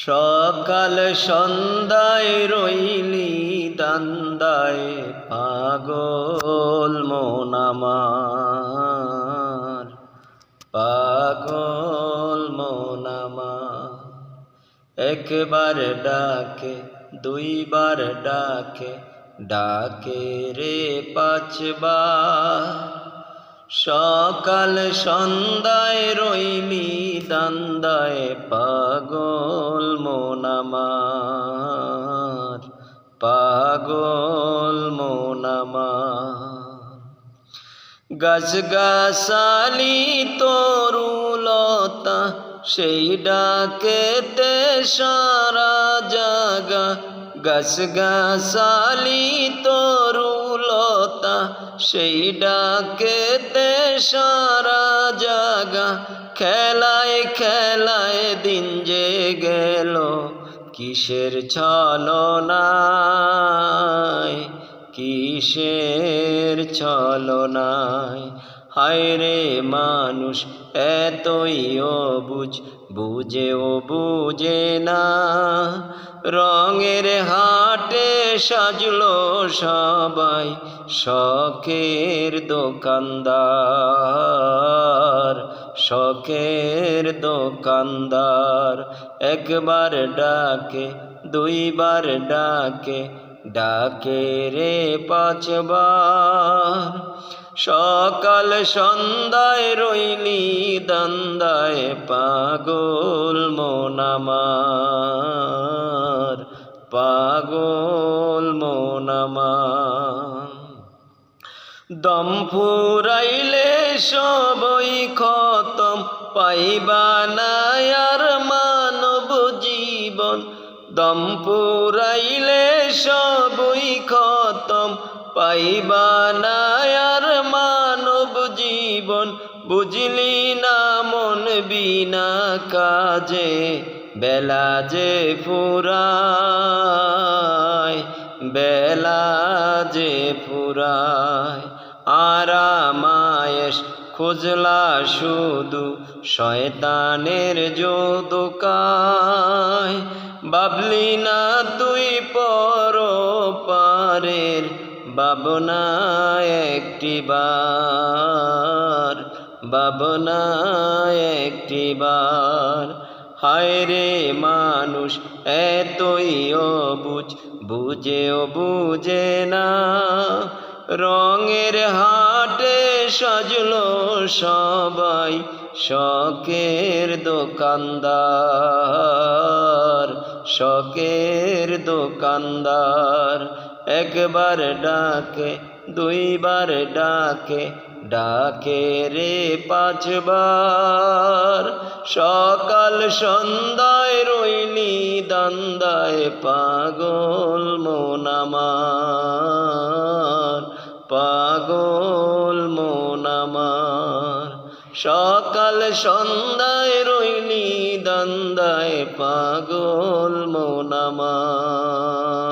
সকাল সন্ধ্যায় রইলি দান্দায় পাগল মন আমার, পাগল মন আমার। একবার ডাকে দুইবার ডাকে, ডাকে রে পাঁচবার। সকাল সন্ধ্যায় রইলি দান্দায় পাগল মন আমার, পাগল মন আমার। গাছগাছালি তরুলতা সেই ডাকেতে সারা জাগা, গাছগাছালি তরুলতা সেই ডাকেতে সারা জাগা। খেলায় খেলায় দিন যে গেল কিসের ছলনায়, কিসের ছলনায়। হায় রে মানুষ এতই অবুঝ, বুঝেও বুঝে না। রঙের হাটে সাজলো সবাই শখের দোকানদার, শখের দোকানদার। একবার ডাকে দুইবার ডাকে, ডাকে রে পাঁচবার। সকাল সন্ধ্যায় রইলি দান্দায় পাগল মন আমার, পাগল মন আমার। দম ফুরাইলে সবই খতম, পাইবা না আর মানব জীবন। দম ফুরাইলে সবই খতম, পাইবা না আর মানব জীবন। বুঝলি না মন বিনা কাজে বেলা যে ফুরায়, বেলা যে ফুরায়। আরামায়েশ খুঁজলা শুধু শয়তানের জোদকায়। ভাবলি না তুই পরপারের ভাবনা একটিবার, ভাবনা একটিবার। হায় রে মানুষ এতই অবুঝ, বুঝেও বুঝে না। রঙের হাটে সাজলো সবাই শখের দোকানদার, শখের দোকানদার। একবার ডাকে দুইবার ডাকে, ডাকে রে পাঁচবার। সকাল সন্ধ্যায় রইলি দান্দায় পাগল মন আমার, পাগল মন আমার। সকাল সন্ধ্যায় রইলি দান্দায় পাগল মন আমার,